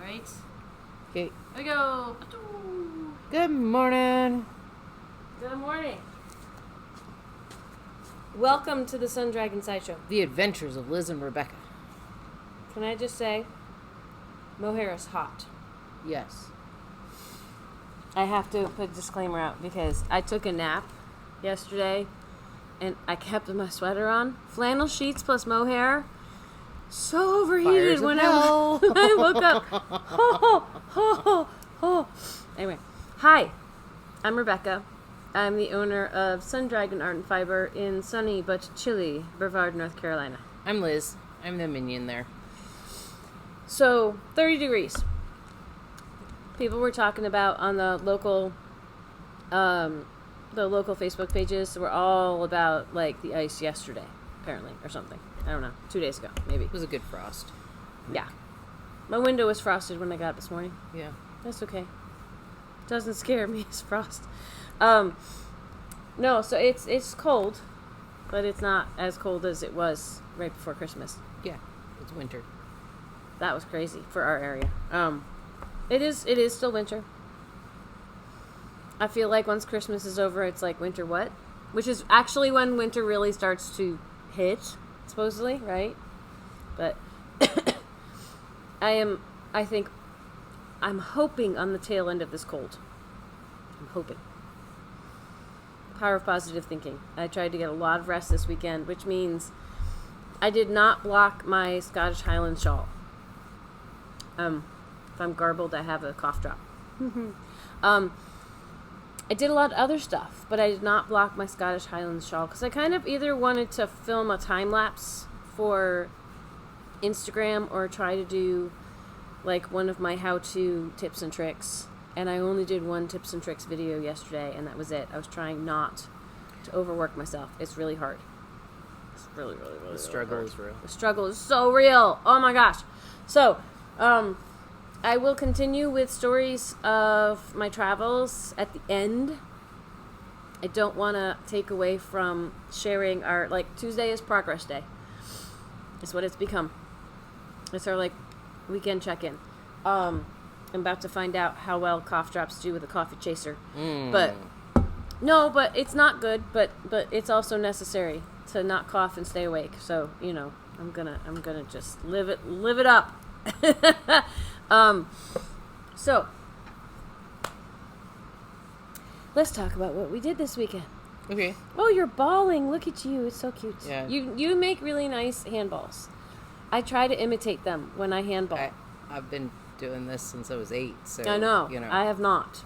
right? Okay. Here we go. Good morning. Good morning. Welcome to the Sun Dragon Sideshow. The Adventures of Liz and Rebecca. Can I just say, mohair is hot. Yes. I have to put a disclaimer out because I took a nap yesterday and I kept my sweater on. Flannel sheets plus mohair. So overheated when I woke up. Anyway, hi, I'm Rebecca. I'm the owner of Sun Dragon Art and Fiber in sunny but chilly Brevard, North Carolina. I'm Liz. I'm the minion there. So, 30 degrees. People were talking about on the local Facebook pages were all about like the ice yesterday, apparently, or something. I don't know. 2 days ago, maybe. It was a good frost. Yeah. My window was frosted when I got up this morning. Yeah. That's okay. Doesn't scare me as frost. No, so it's cold, but it's not as cold as it was right before Christmas. Yeah. It's winter. That was crazy for our area. It is still winter. I feel like once Christmas is over, it's like winter what? Which is actually when winter really starts to hit, supposedly, right? But I'm hoping on the tail end of this cold. I'm hoping. Power of positive thinking. I tried to get a lot of rest this weekend, which means I did not block my Scottish Highland shawl. If I'm garbled, I have a cough drop. I did a lot of other stuff, but I did not block my Scottish Highland shawl because I kind of either wanted to film a time lapse for Instagram or try to do like one of my how-to tips and tricks. And I only did one tips and tricks video yesterday, and that was it. I was trying not to overwork myself. It's really hard. It's really, really, really The struggle hard. is real. The struggle is so real. Oh my gosh. So, I will continue with stories of my travels at the end. I don't want to take away from sharing our, like, Tuesday is Progress Day. It's what it's become. It's our, like, weekend check-in. I'm about to find out how well cough drops do with a coffee chaser. But, no, but it's not good, but it's also necessary to not cough and stay awake. So, you know, I'm gonna just live it up. So let's talk about what we did this weekend. Okay. Oh, you're bawling. Look at you. It's so cute. Yeah. You make really nice handballs. I try to imitate them when I handball. I've been doing this since I was 8, so I know. You know. I have not.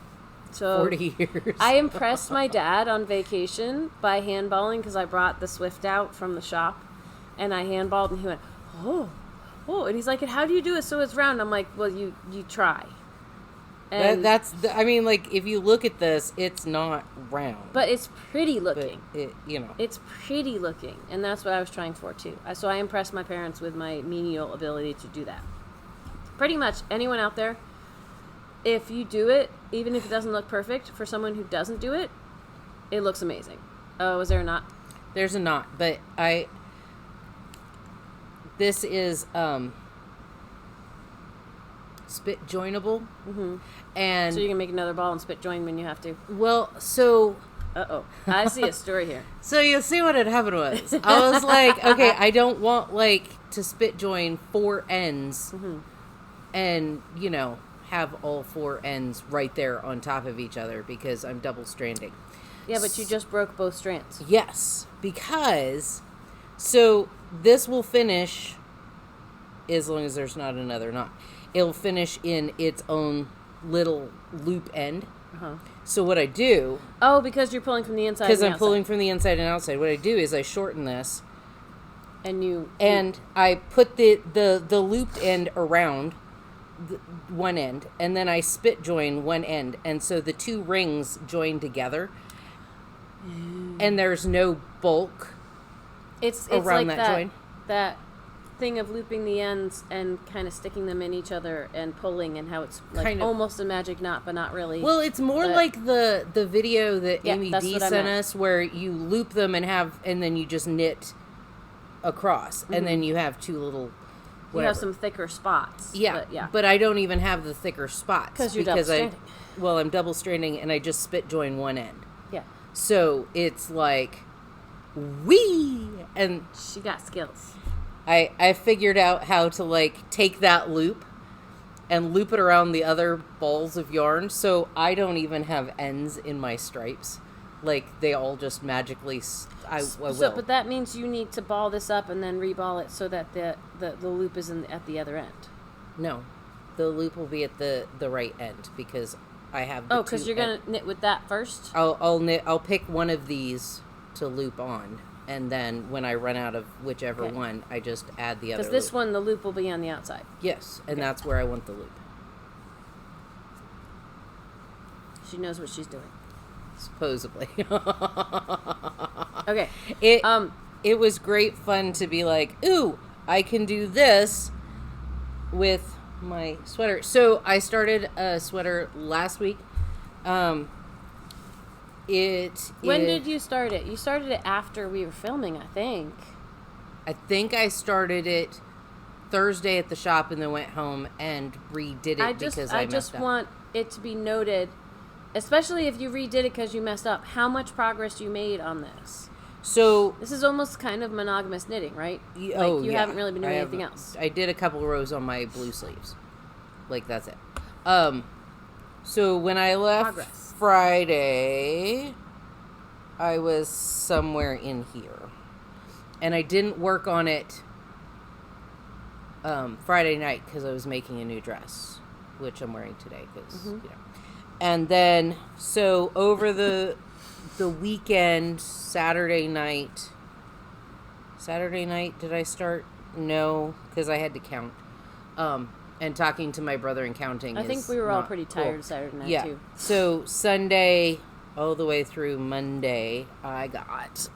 So 40 years. I impressed my dad on vacation by handballing because I brought the Swift out from the shop and I handballed and he went, oh, and he's like, how do you do it so it's round? I'm like, well, you try. And I mean, like, if you look at this, it's not round. But it's pretty looking. But It's pretty looking. And that's what I was trying for, too. So I impressed my parents with my menial ability to do that. Pretty much anyone out there, if you do it, even if it doesn't look perfect, for someone who doesn't do it, it looks amazing. Oh, is there a knot? There's a knot, but this is spit joinable. Mm-hmm. And so you can make another ball and spit join when you have to. Well, so I see a story here. So you'll see what had happened was I was like, okay, I don't want like to spit join 4 ends and have all 4 ends right there on top of each other because I'm double stranding. Yeah, but you just broke both strands. Yes, because so this will finish as long as there's not another knot. It'll finish in its own little loop end. So what I do... Oh, because you're pulling from the inside and the outside. Because I'm pulling from the inside and outside. What I do is I shorten this. And I put the looped end around one end. And then I spit join one end. And so the 2 rings join together. And there's no bulk it's around like that join. That thing of looping the ends and kind of sticking them in each other and pulling and how it's like kind of almost a magic knot but not really. Well, it's more like the video that Amy D sent us where you loop them and then you just knit across and then you have 2 little You have some thicker spots. Yeah, but I don't even have the thicker spots. You're double stranding. I'm double stranding, and I just spit join one end. Yeah. So it's like, wee! And she got skills. I figured out how to, like, take that loop and loop it around the other balls of yarn, so I don't even have ends in my stripes. Like, they all just magically... I will. So, but that means you need to ball this up and then reball it so that the loop is at the other end. No. The loop will be at the right end, because I have the because you're going to knit with that first? I'll pick one of these to loop on, and then when I run out of whichever one, I just add the other loop. Because this one, the loop will be on the outside. Yes, and that's where I want the loop. She knows what she's doing. Supposedly. Okay. It was great fun to be like, ooh, I can do this with my sweater. So I started a sweater last week. When did you start it? You started it after we were filming, I think. I think I started it Thursday at the shop and then went home and redid it because I messed up. Want it to be noted, especially if you redid it because you messed up, how much progress you made on this. So this is almost kind of monogamous knitting, right? You haven't really been doing anything else. I did a couple rows on my blue sleeves. Like, that's it. So when I left Friday, I was somewhere in here. And I didn't work on it Friday night because I was making a new dress, which I'm wearing today because, And then, so over the weekend, Saturday night, did I start? No, because I had to count. And talking to my brother and counting. I think we were all pretty tired Saturday night, too. So Sunday, all the way through Monday, I got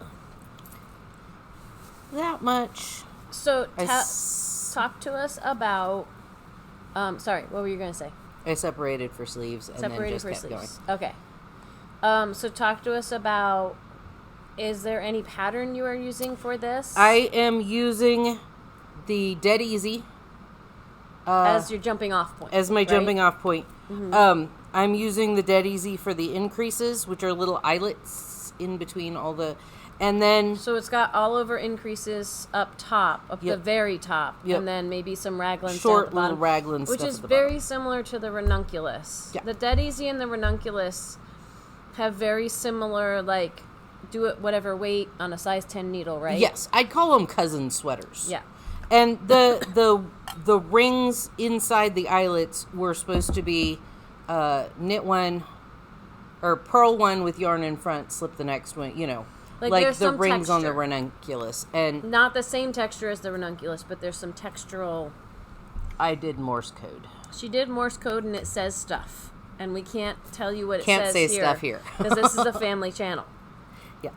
that much. So talk to us about, sorry, what were you going to say? I separated for sleeves and then just kept going. Okay. So talk to us about, is there any pattern you are using for this? I am using the Dead Easy. As your jumping off point. As my jumping off point. Mm-hmm. I'm using the Dead Easy for the increases, which are little eyelets in between all the... And then... So it's got all over increases up top, the very top. Yep. And then maybe some raglans short down at the bottom. Little raglans which stuff is at the very bottom. Similar to the ranunculus. Yeah. The Dead Easy and the ranunculus have very similar, like, do it whatever weight on a size 10 needle, right? Yes. I'd call them cousin sweaters. Yeah. And the rings inside the eyelets were supposed to be knit one or purl one with yarn in front, slip the next one, like the rings texture on the ranunculus. And not the same texture as the ranunculus, but there's some textural. I did Morse code. She did Morse code, and it says stuff, and we can't tell you what it says. Can't say stuff here because this is a family channel. Yeah,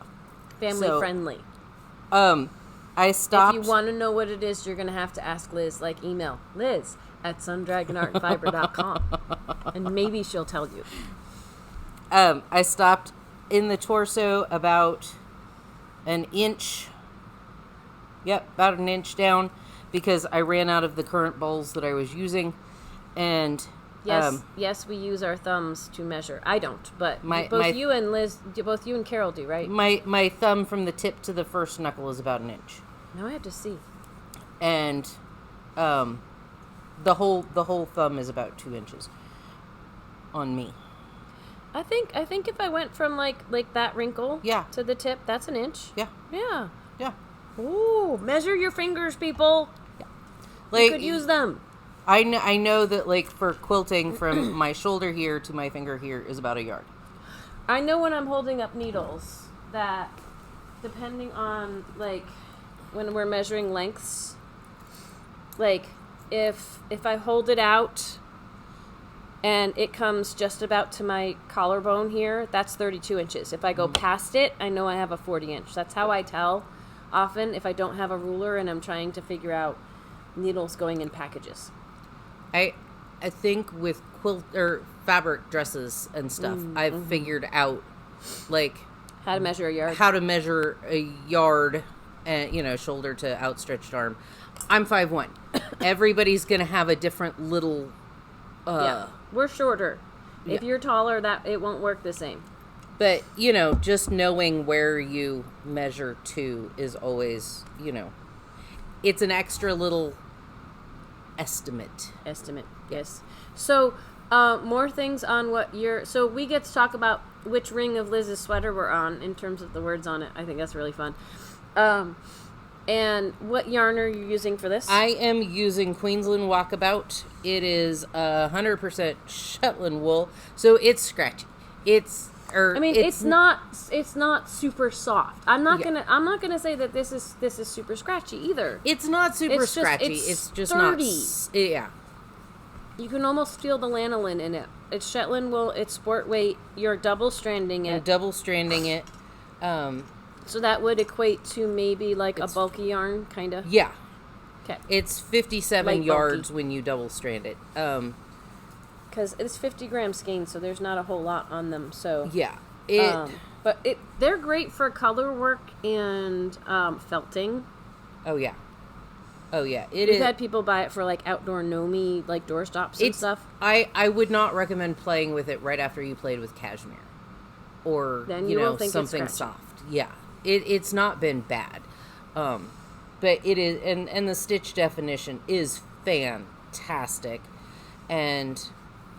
family friendly. I stopped. If you want to know what it is, you're going to have to ask Liz, like email liz@sundragonartandfiber.com, and maybe she'll tell you. I stopped in the torso about an inch. Yep, about an inch down because I ran out of the current bowls that I was using, and yes, we use our thumbs to measure. I don't, but both you and Carol do, right? My thumb from the tip to the first knuckle is about an inch. Now I have to see. And the whole thumb is about 2 inches on me. I think if I went from like that wrinkle to the tip, that's an inch. Yeah. Yeah. Yeah. Ooh, measure your fingers, people. Yeah. You could use them. I know that, like, for quilting, from my shoulder here to my finger here is about a yard. I know when I'm holding up needles that, depending on, like, when we're measuring lengths, like, if I hold it out and it comes just about to my collarbone here, that's 32 inches. If I go past it, I know I have a 40 inch. That's how I tell often if I don't have a ruler and I'm trying to figure out needles going in packages. I think with quilt or fabric dresses and stuff, I've figured out, like, how to measure a yard. How to measure a yard and shoulder to outstretched arm. I'm 5'1". Everybody's gonna have a different little. Yeah, we're shorter. If Yeah. you're taller, that it won't work the same. But just knowing where you measure to is always it's an extra little estimate. Yes. So, more things on what you're. So we get to talk about which ring of Liz's sweater we're on in terms of the words on it. I think that's really fun. And what yarn are you using for this? I am using Queensland Walkabout. It is 100% Shetland wool, so it's scratchy. It's not super soft. I'm not gonna say that this is super scratchy either. It's not super scratchy. It's just sturdy. Yeah. You can almost feel the lanolin in it. It's Shetland wool. It's sport weight. You're double stranding it. So that would equate to maybe like a bulky yarn, kind of. Yeah. Okay. It's 57 Light yards bulky. when you double strand it. Because it's 50 gram skein, so there's not a whole lot on them. So yeah. But they're great for color work and felting. Oh yeah. We've had people buy it for like outdoor Nomi, like doorstops and stuff. I would not recommend playing with it right after you played with cashmere, or Then you will think something it's scratchy. soft. Yeah, it's not been bad, but it is, and the stitch definition is fantastic, and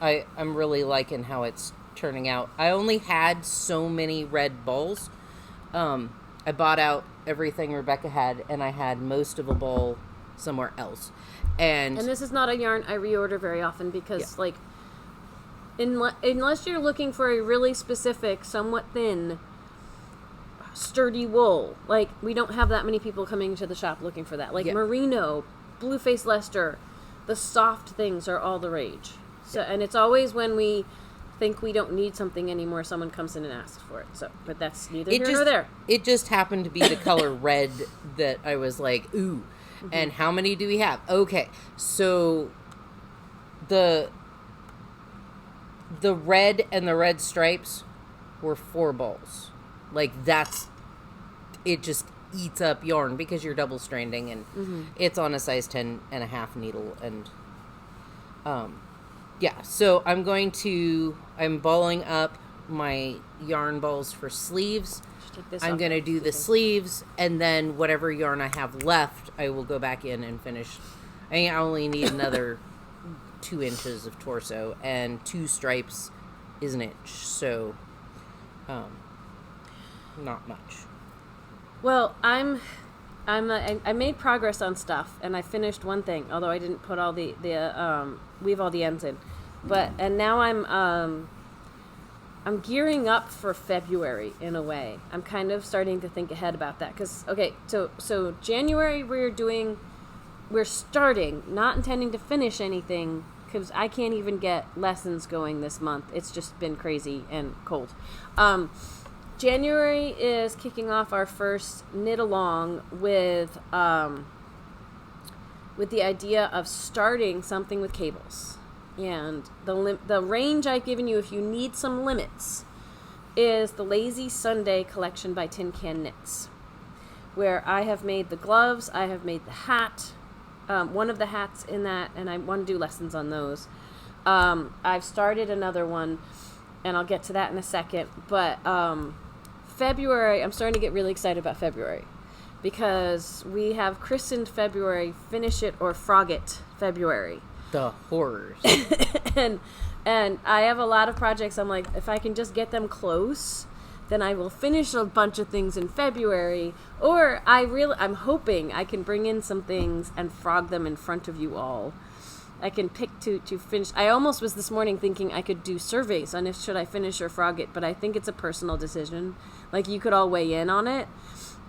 I'm really liking how it's turning out. I only had so many red balls. I bought out everything Rebecca had, and I had most of a ball somewhere else. And this is not a yarn I reorder very often because, like, unless you're looking for a really specific, somewhat thin, sturdy wool, like, we don't have that many people coming to the shop looking for that. Like, merino, blue-faced Leicester, the soft things are all the rage. So, and it's always when we think we don't need something anymore, someone comes in and asks for it. So, but that's neither here nor there. It just happened to be the color red that I was like, ooh. Mm-hmm. And how many do we have? Okay, so the red and the red stripes were 4 balls. Like, it just eats up yarn because you're double stranding, and it's on a size 10.5 needle, and so I'm balling up my yarn balls for sleeves. I'm going to do the sleeves, and then whatever yarn I have left, I will go back in and finish. I only need another 2 inches of torso, and 2 stripes is an inch, so not much. Well, I made progress on stuff, and I finished one thing, although I didn't put all the weave all the ends in, and now I'm gearing up for February in a way. I'm kind of starting to think ahead about that. Because, okay, so January we're starting, not intending to finish anything, because I can't even get lessons going this month. It's just been crazy and cold. January is kicking off our first knit along with the idea of starting something with cables. And the range I've given you, if you need some limits, is the Lazy Sunday collection by Tin Can Knits, where I have made the gloves, I have made the hat, one of the hats in that, and I want to do lessons on those. I've started another one, and I'll get to that in a second, but February, I'm starting to get really excited about February, because we have christened February Finish It or Frog It February. The horrors. and I have a lot of projects. I'm like, if I can just get them close, then I will finish a bunch of things in February. Or I'm hoping I can bring in some things and frog them in front of you all. I can pick to finish. I almost was this morning thinking I could do surveys on should I finish or frog it, but I think it's a personal decision. Like, you could all weigh in on it,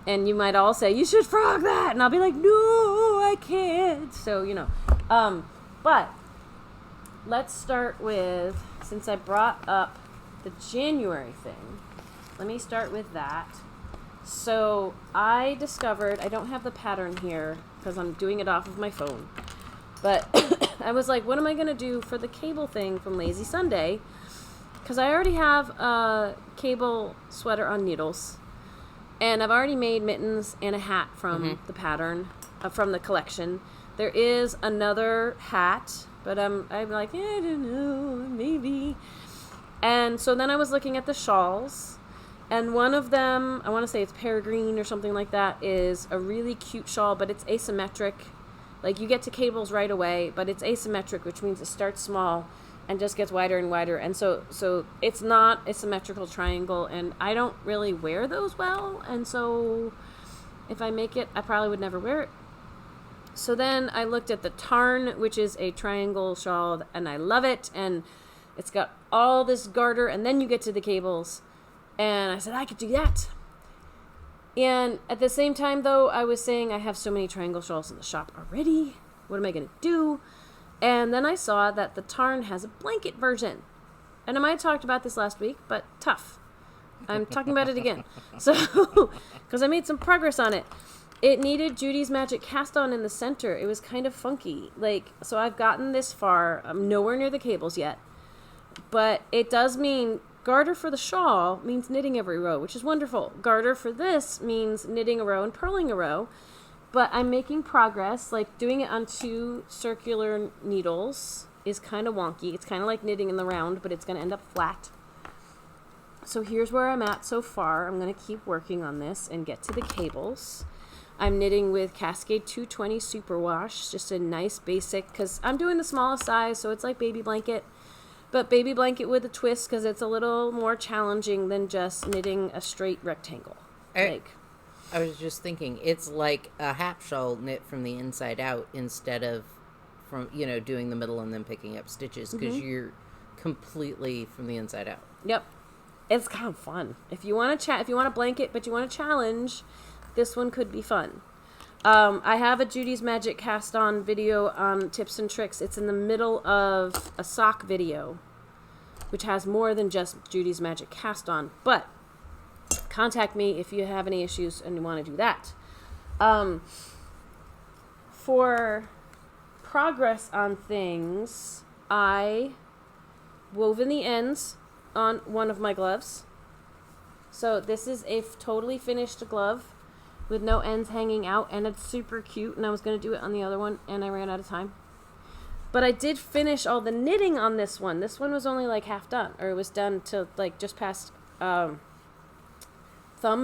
and you might all say, you should frog that, and I'll be like, no, I can't. So, but let's start with, since I brought up the January thing, let me start with that. So I discovered, I don't have the pattern here because I'm doing it off of my phone, but I was like, what am I going to do for the cable thing from Lazy Sunday? Because I already have a cable sweater on needles, And I've already made mittens and a hat from the pattern, from the collection. There is another hat, but I'm like, I don't know, maybe. And so then I was looking at the shawls, and one of them, I want to say it's peregrine or something like that, is a really cute shawl, but it's asymmetric. Like, you get to cables right away, but it's asymmetric, which means it starts small and just gets wider and wider. And so it's not a symmetrical triangle, and I don't really wear those well. And so if I make it, I probably would never wear it. So then I looked at the Tarn, which is a triangle shawl, and I love it. And it's got all this garter, and then you get to the cables. And I said, I could do that. And at the same time, though, I was saying I have so many triangle shawls in the shop already. What am I going to do? And then I saw that the Tarn has a blanket version. And I might have talked about this last week, but tough. I'm talking about it again. So, because I made some progress on it. It needed Judy's Magic cast on in the center. It was kind of funky. Like, so I've gotten this far. I'm nowhere near the cables yet. But it does mean garter for the shawl means knitting every row, which is wonderful. Garter for this means knitting a row and purling a row. But I'm making progress. Like, doing it on 2 circular needles is kind of wonky. It's kind of like knitting in the round, but it's going to end up flat. So here's where I'm at so far. I'm going to keep working on this and get to the cables. I'm knitting with Cascade 220 Superwash, just a nice basic, because I'm doing the smallest size, so it's like baby blanket. But baby blanket with a twist, because it's a little more challenging than just knitting a straight rectangle. I was just thinking, it's like a half shawl knit from the inside out instead of from, doing the middle and then picking up stitches, because you're completely from the inside out. Yep. It's kind of fun. If you want to if you want a blanket, but you want a challenge, this one could be fun. I have a Judy's Magic cast on video on tips and tricks. It's in the middle of a sock video, which has more than just Judy's Magic cast on. But contact me if you have any issues and you want to do that. For progress on things, I woven the ends on one of my gloves. So this is a totally finished glove with no ends hanging out, and it's super cute, and I was going to do it on the other one, and I ran out of time. But I did finish all the knitting on this one. This one was only like half done, or it was done to like just past thumb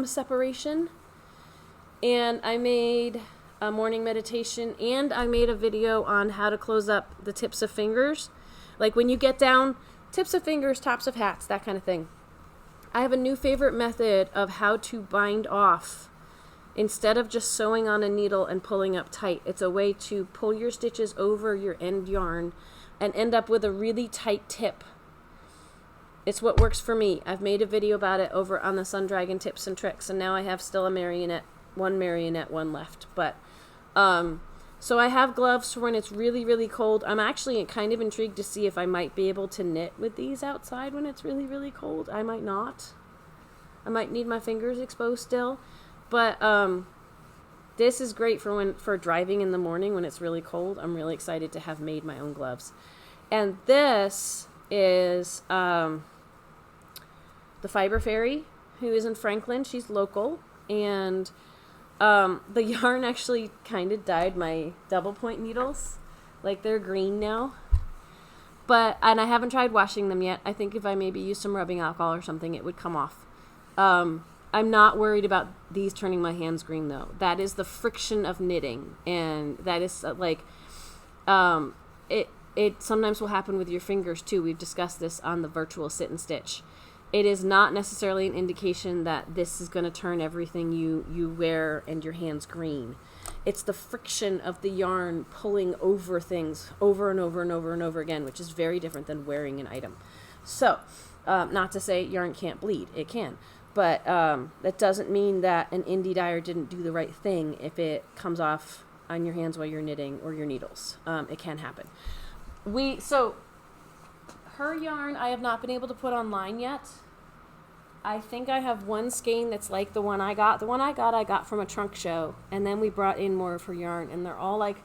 separation. And I made a morning meditation, and I made a video on how to close up the tips of fingers. Like when you get down, tips of fingers, tops of hats, that kind of thing. I have a new favorite method of how to bind off instead of just sewing on a needle and pulling up tight. It's a way to pull your stitches over your end yarn and end up with a really tight tip. It's what works for me. I've made a video about it over on the Sun Dragon tips and tricks, and now I have still one marionette, one left. But so I have gloves for when it's really, really cold. I'm actually kind of intrigued to see if I might be able to knit with these outside when it's really, really cold. I might not. I might need my fingers exposed still. But this is great for driving in the morning when it's really cold. I'm really excited to have made my own gloves. And this is the Fiber Fairy, who is in Franklin. She's local. And the yarn actually kind of dyed my double point needles. Like, they're green now. And I haven't tried washing them yet. I think if I maybe use some rubbing alcohol or something, it would come off. I'm not worried about these turning my hands green, though. That is the friction of knitting, and that is it sometimes will happen with your fingers too. We've discussed this on the virtual sit and stitch. It is not necessarily an indication that this is going to turn everything you wear and your hands green. It's the friction of the yarn pulling over things over and over and over and over again, which is very different than wearing an item. So, not to say yarn can't bleed. It can. But that doesn't mean that an indie dyer didn't do the right thing if it comes off on your hands while you're knitting or your needles. It can happen. So her yarn I have not been able to put online yet. I think I have one skein that's like the one I got. The one I got from a trunk show, and then we brought in more of her yarn, and they're all like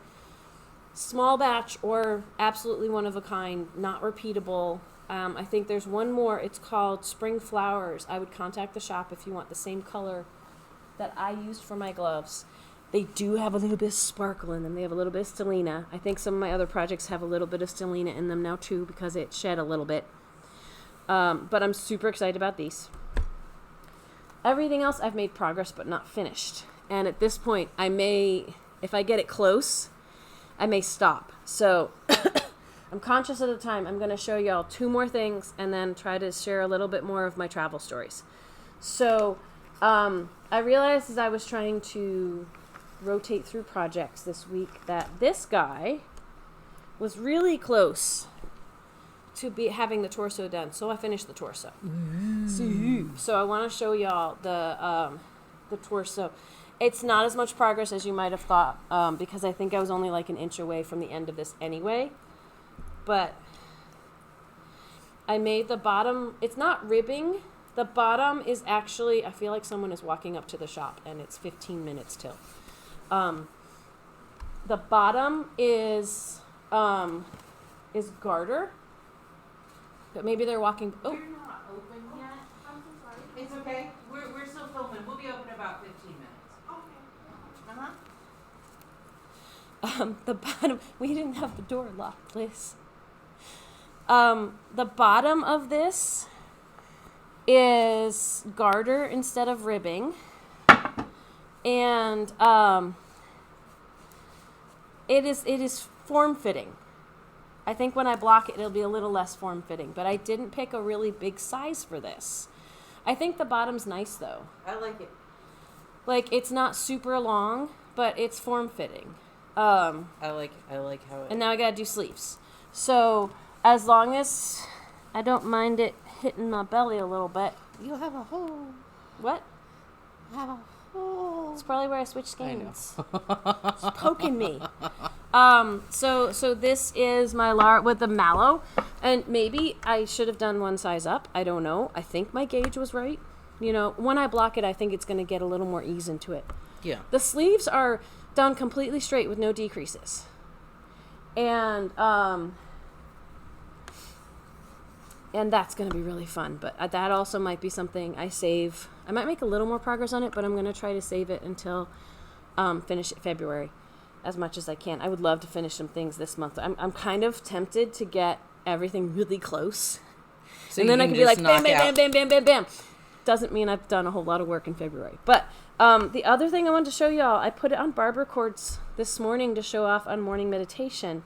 small batch or absolutely one of a kind, not repeatable. I think there's one more. It's called Spring Flowers. I would contact the shop if you want the same color that I used for my gloves, they do have a little bit of sparkle in them. They have a little bit of stellina. I think some of my other projects have a little bit of stellina in them now too because it shed a little bit. But I'm super excited about these. Everything else I've made progress but not finished. And at this point, I may, if I get it close, I may stop. So I'm conscious of the time. I'm going to show y'all 2 more things and then try to share a little bit more of my travel stories. So I realized as I was trying to rotate through projects this week that this guy was really close to be having the torso done. So I finished the torso. So I want to show y'all the torso. It's not as much progress as you might have thought because I think I was only like an inch away from the end of this anyway. But I made the bottom, it's not ribbing. The bottom is actually, I feel like someone is walking up to the shop and it's 15 minutes till. The bottom is garter. But maybe they're walking, oh. We're not open yet. I'm so sorry. It's okay. We're still filming. We'll be open in about 15 minutes. Okay. The bottom, we didn't have the door locked, Liz. The bottom of this is garter instead of ribbing. And it is form-fitting. I think when I block it, it'll be a little less form-fitting. But I didn't pick a really big size for this. I think the bottom's nice, though. I like it. Like, it's not super long, but it's form-fitting. I like how it. And now I gotta do sleeves. So, as long as I don't mind it hitting my belly a little bit. You have a hole. What? You have a hole. It's probably where I switched I know. skins. It's poking me. So this is my Lara with the mallow. And maybe I should have done one size up. I don't know. I think my gauge was right. You know, when I block it, I think it's going to get a little more ease into it. Yeah. The sleeves are done completely straight with no decreases. And that's going to be really fun. But that also might be something I save. I might make a little more progress on it, but I'm going to try to save it until finish it February as much as I can. I would love to finish some things this month. I'm kind of tempted to get everything really close. So and then I can be like, bam, bam, bam, bam, bam, bam, bam. Doesn't mean I've done a whole lot of work in February. But the other thing I wanted to show y'all, I put it on barber cords this morning to show off on morning meditation,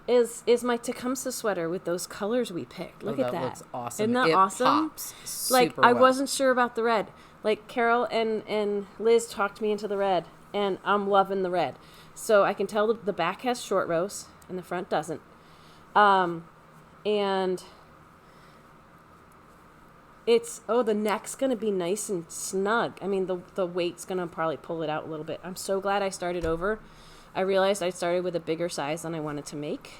is my Tecumseh sweater with those colors we picked. Look at that. Looks awesome. Isn't that it awesome? Pops Like, super I well. wasn't sure about the red. Like, Carol and Liz talked me into the red, and I'm loving the red. So I can tell the back has short rows, and the front doesn't. And it's, the neck's going to be nice and snug. I mean, the weight's going to probably pull it out a little bit. I'm so glad I started over. I realized I started with a bigger size than I wanted to make.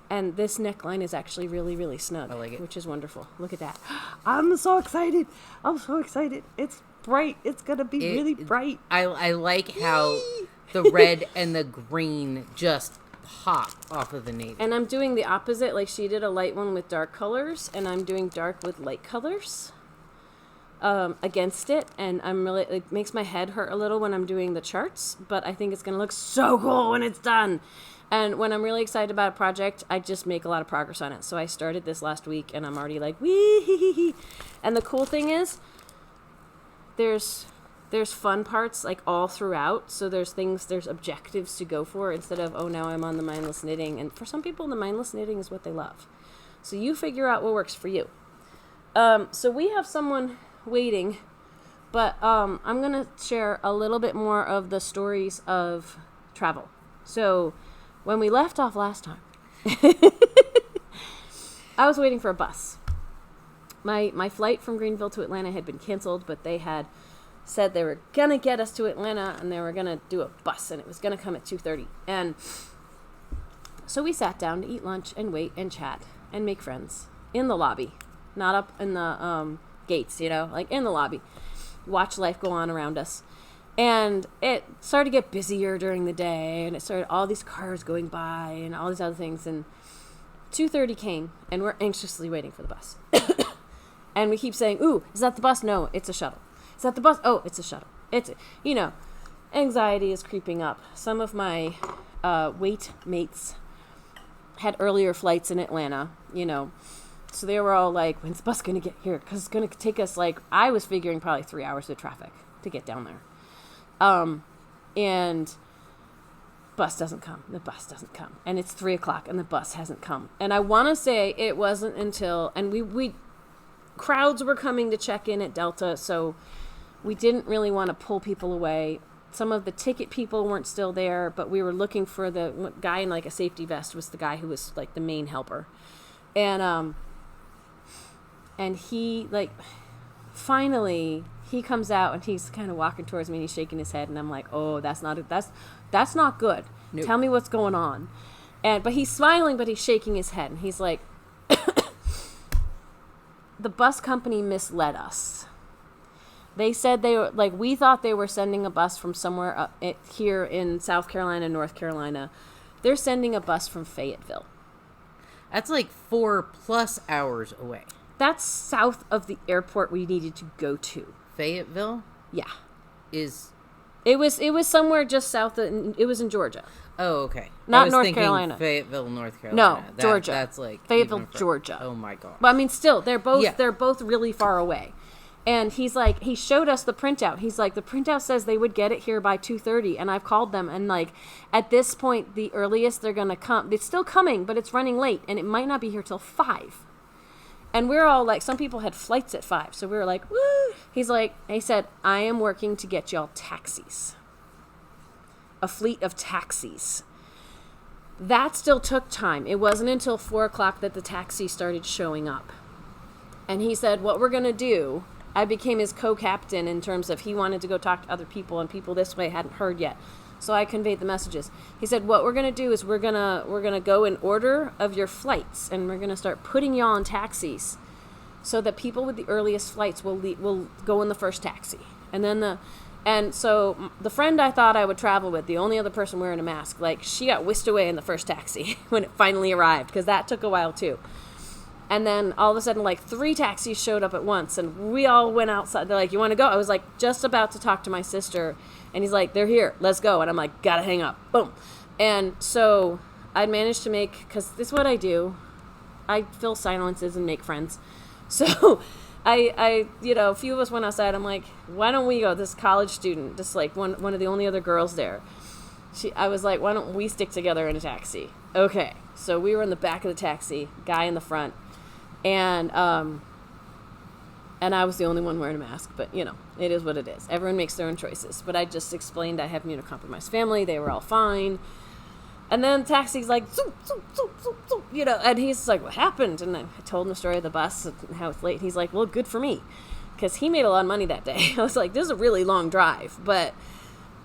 And this neckline is actually really, really snug. I like it. Which is wonderful. Look at that. I'm so excited. I'm so excited. It's bright. It's going to be really bright. I like how the red and the green just pop off of the navy. And I'm doing the opposite. Like, she did a light one with dark colors, and I'm doing dark with light colors against it. And I'm really, it makes my head hurt a little when I'm doing the charts, but I think it's going to look so cool when it's done. And when I'm really excited about a project, I just make a lot of progress on it. So I started this last week, and I'm already like, wee. And the cool thing is, there's fun parts like all throughout. So there's objectives to go for instead of, now I'm on the mindless knitting. And for some people, the mindless knitting is what they love. So you figure out what works for you. So we have someone waiting, but I'm going to share a little bit more of the stories of travel. So when we left off last time, I was waiting for a bus. My flight from Greenville to Atlanta had been canceled, but they had said they were going to get us to Atlanta, and they were going to do a bus, and it was going to come at 2:30. And so we sat down to eat lunch and wait and chat and make friends in the lobby, not up in the gates, like in the lobby. Watch life go on around us. And it started to get busier during the day, and it started all these cars going by and all these other things. And 2:30 came, and we're anxiously waiting for the bus. And we keep saying, ooh, is that the bus? No, it's a shuttle. Is that the bus? Oh, it's a shuttle. It's, anxiety is creeping up. Some of my wait mates had earlier flights in Atlanta, So they were all like, when's the bus going to get here? Because it's going to take us, I was figuring probably 3 hours of traffic to get down there. And bus doesn't come. The bus doesn't come. And it's 3 o'clock and the bus hasn't come. And I want to say it wasn't until, and we crowds were coming to check in at Delta, so we didn't really want to pull people away. Some of the ticket people weren't still there, but we were looking for the guy in a safety vest was the guy who was the main helper. And he finally he comes out and he's kind of walking towards me and he's shaking his head and I'm like, oh, that's not good. Nope. Tell me what's going on. But he's smiling, but he's shaking his head and he's like, the bus company misled us. They said they were we thought they were sending a bus from somewhere up here in South Carolina, North Carolina. They're sending a bus from Fayetteville. That's 4+ hours away. That's south of the airport we needed to go to. Fayetteville? Yeah. It was somewhere just south of, it was in Georgia. Oh, okay. Not North Carolina. Fayetteville, North Carolina. No, Georgia. That's Fayetteville, Georgia. Oh my god. But I mean, still, they're both really far away. And he's he showed us the printout. He's like, the printout says they would get it here by 2:30, and I've called them, and at this point, the earliest they're gonna come, it's still coming, but it's running late, and it might not be here till 5. And we're all some people had flights at 5, so we were like, woo! He said, I am working to get y'all taxis. A fleet of taxis. That still took time. It wasn't until 4 o'clock that the taxi started showing up. And he said, what we're going to do, I became his co-captain in terms of he wanted to go talk to other people, and people this way hadn't heard yet. So I conveyed the messages. He said, what we're going to do is we're going to go in order of your flights, and we're going to start putting y'all in taxis so that people with the earliest flights will go in the first taxi. And so the friend I thought I would travel with, the only other person wearing a mask, she got whisked away in the first taxi when it finally arrived, because that took a while too. And then all of a sudden, 3 taxis showed up at once, and we all went outside. They're like, you want to go? I was just about to talk to my sister, and he's like, they're here, let's go. And I'm like, gotta hang up. Boom. And so I managed to because this is what I do. I fill silences and make friends. So I a few of us went outside. I'm like, why don't we go? This college student, just one of the only other girls there. I was like, why don't we stick together in a taxi? Okay. So we were in the back of the taxi, guy in the front, and I was the only one wearing a mask, but it is what it is. Everyone makes their own choices. But I just explained I have immunocompromised family. They were all fine. And then the taxi's like, zoop, zoop, zoop, zoop, zoop, and he's like, what happened? And I told him the story of the bus and how it's late. And he's like, well, good for me, because he made a lot of money that day. I was like, this is a really long drive, but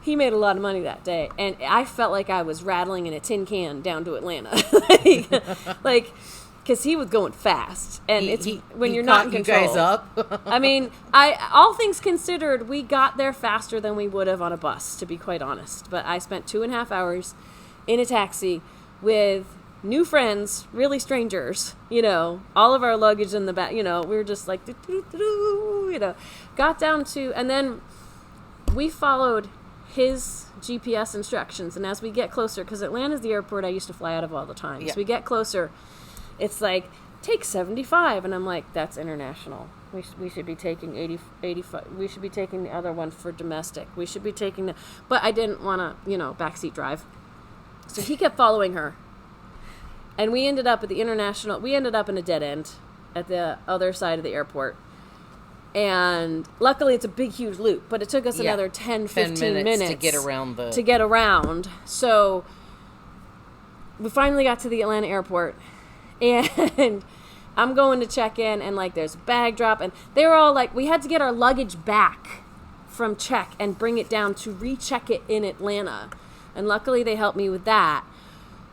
he made a lot of money that day. And I felt like I was rattling in a tin can down to Atlanta. Because he was going fast. And when you're not in control. You guys up? I mean, all things considered, we got there faster than we would have on a bus, to be quite honest. But I spent 2.5 hours in a taxi with new friends, really strangers, all of our luggage in the back, we were just got down to, and then we followed his GPS instructions. And as we get closer, because Atlanta's the airport I used to fly out of all the time. Yeah. As we get closer, it's take 75. And I'm like, that's international. We should be taking 85. We should be taking the other one for domestic. We should be taking but I didn't want to, backseat drive. So he kept following her. And we ended up at we ended up in a dead end at the other side of the airport. And luckily it's a big, huge loop, but it took us another 10, 15 minutes to get around. So we finally got to the Atlanta airport, and I'm going to check in, and there's a bag drop, and they were all we had to get our luggage back from check and bring it down to recheck it in Atlanta. And luckily they helped me with that.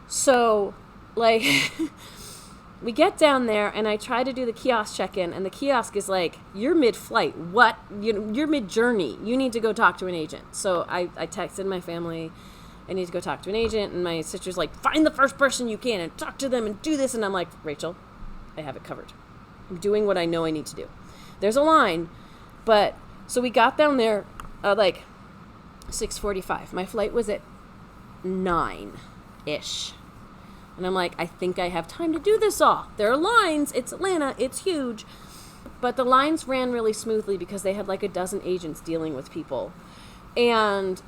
So, we get down there, and I try to do the kiosk check-in, and the kiosk is you're mid-flight. What? You're mid-journey. You need to go talk to an agent. So I texted my family, I need to go talk to an agent, and my sister's find the first person you can and talk to them and do this. And I'm like, Rachel, I have it covered. I'm doing what I know I need to do. There's a line, but So we got down there like 6:45. My flight was at 9-ish. And I'm like, I think I have time to do this all. There are lines. It's Atlanta. It's huge. But the lines ran really smoothly because they had like a dozen agents dealing with people. And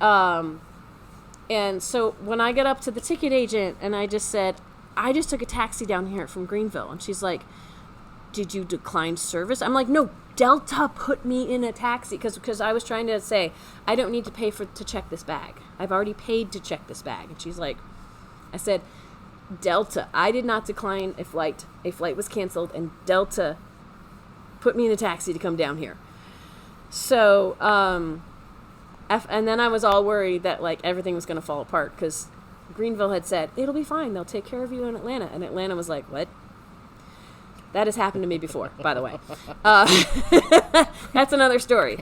so when I got up to the ticket agent and I just said, I just took a taxi down here from Greenville. And she's like, did you decline service? I'm like, no, Delta put me in a taxi. Because I was trying to say, I don't need to pay to check this bag. I've already paid to check this bag. And she's like, I said, Delta. I did not decline a flight. A flight was canceled and Delta put me in a taxi to come down here. So, and then I was all worried that like everything was going to fall apart because Greenville had said, it'll be fine. They'll take care of you in Atlanta. And Atlanta was like, what? That has happened to me before, by the way. That's another story.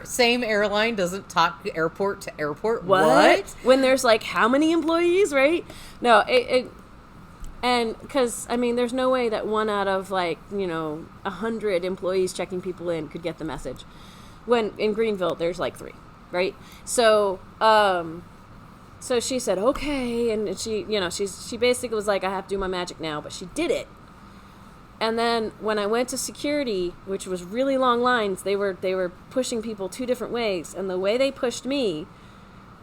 Same airline doesn't talk airport to airport. What? When there's like how many employees, right? No, and because, I mean, there's no way that 1 out of like, 100 employees checking people in could get the message. When in Greenville, there's like 3, right? So, so she said, okay. And she, she basically was like, I have to do my magic now, but she did it. And then when I went to security, which was really long lines, they were pushing people 2 different ways. And the way they pushed me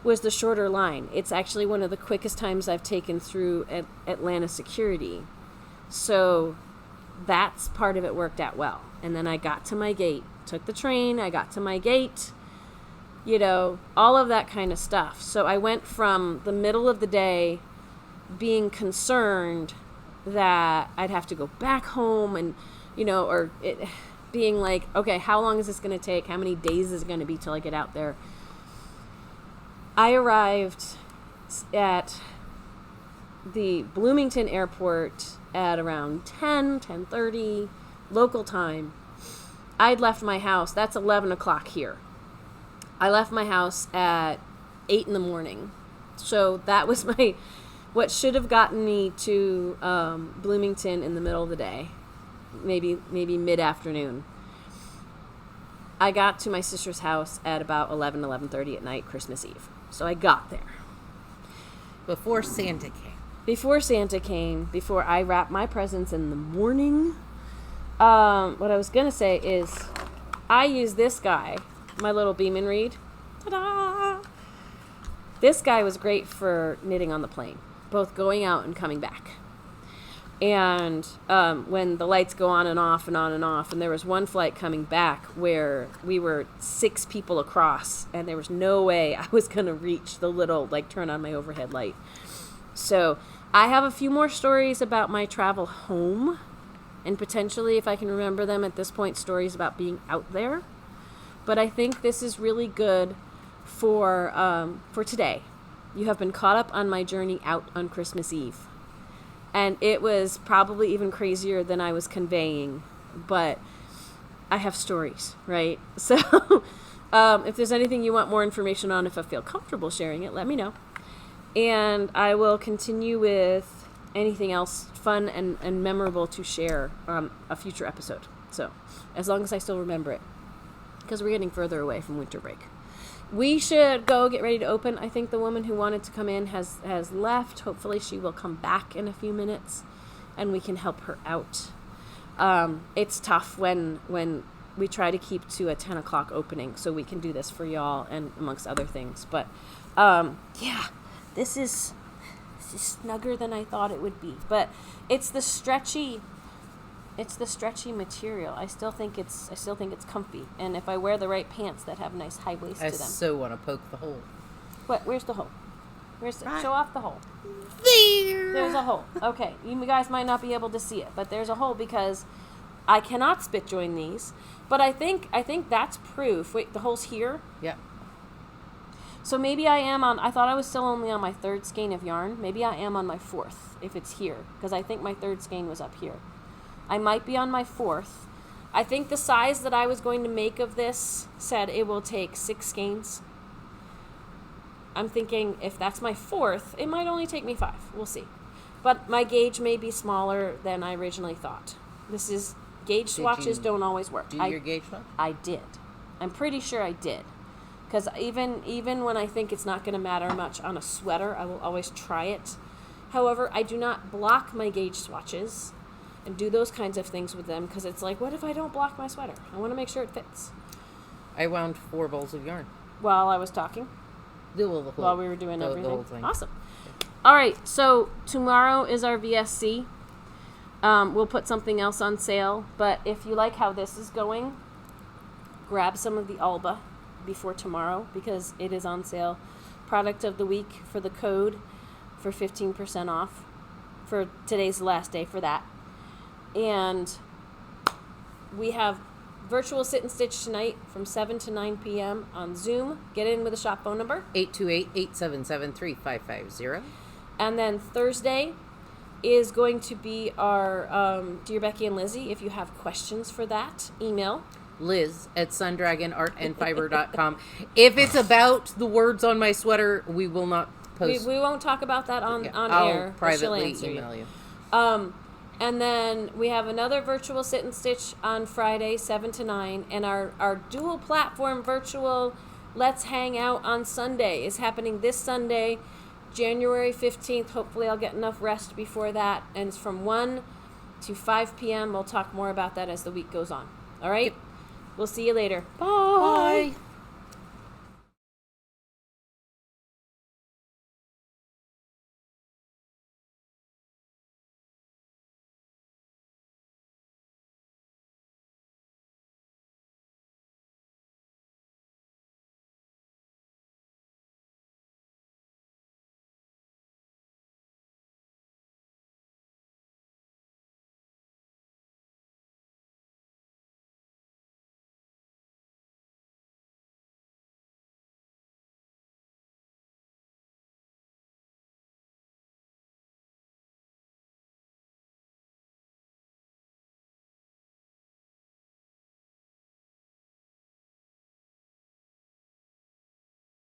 was the shorter line. It's actually one of the quickest times I've taken through Atlanta security. So that's part of it worked out well. And then I got to my gate, took the train, I got to my gate, all of that kind of stuff. So I went from the middle of the day being concerned that I'd have to go back home and, or it being like, okay, how long is this going to take? How many days is it going to be till I get out there? I arrived at the Bloomington airport at around 10:30 local time. I'd left my house. That's 11 o'clock here. I left my house at 8 in the morning. So that was what should have gotten me to Bloomington in the middle of the day, maybe mid-afternoon. I got to my sister's house at about 11:30 at night, Christmas Eve. So I got there. Before Santa came. Before I wrapped my presents in the morning. What I was going to say is I use this guy, my little Beam and Read. Ta-da! This guy was great for knitting on the plane, both going out and coming back. And when the lights go on and off and on and off, and there was one flight coming back where we were 6 people across, and there was no way I was going to reach the little, turn on my overhead light. So I have a few more stories about my travel home, and potentially, if I can remember them at this point, stories about being out there. But I think this is really good for today. You have been caught up on my journey out on Christmas Eve. And it was probably even crazier than I was conveying. But I have stories, right? So if there's anything you want more information on, if I feel comfortable sharing it, let me know. And I will continue with anything else fun and memorable to share on a future episode. So as long as I still remember it. Because we're getting further away from winter break. We should go get ready to open. I think the woman who wanted to come in has left. Hopefully she will come back in a few minutes and we can help her out. It's tough when we try to keep to a 10 o'clock opening so we can do this for y'all and amongst other things. But yeah, this is snugger than I thought it would be. But it's the stretchy material. I still think it's comfy. And if I wear the right pants that have nice high waist to them. I so want to poke the hole. What? Where's the hole? Right. Show off the hole. There's a hole. Okay, you guys might not be able to see it, but there's a hole because I cannot spit join these. But I think that's proof. Wait, the hole's here? Yep. So maybe I am on, I thought I was still only on my 3rd skein of yarn. Maybe I am on my 4th if it's here, because I think my 3rd skein was up here. I might be on my 4th. I think the size that I was going to make of this said it will take 6 skeins. I'm thinking if that's my 4th, it might only take me 5. We'll see. But my gauge may be smaller than I originally thought. Gauge swatches don't always work. Do your gauge swatch? I did. I'm pretty sure I did. Because even when I think it's not going to matter much on a sweater, I will always try it. However, I do not block my gauge swatches and do those kinds of things with them because it's like, what if I don't block my sweater? I want to make sure it fits. I wound 4 balls of yarn. While I was talking? While we were doing everything? The whole thing. Awesome. All right, so tomorrow is our VSC. We'll put something else on sale, but if you like how this is going, grab some of the Alba before tomorrow because it is on sale. Product of the week for the code for 15% off. For today's the last day for that. And we have virtual sit and stitch tonight from 7 to 9 p.m. on Zoom. Get in with a shop phone number. 828-877-3550. And then Thursday is going to be our Dear Becky and Lizzie. If you have questions for that, email Liz@sundragonartandfiber.com. If it's about the words on my sweater, we will not post. We won't talk about that on I'll air. privately email you. And then we have another virtual sit and stitch on Friday, 7 to 9. And our dual platform virtual Let's Hang Out on Sunday is happening this Sunday, January 15th. Hopefully I'll get enough rest before that. And it's from 1 to 5 p.m. We'll talk more about that as the week goes on. All right? We'll see you later. Bye. Bye.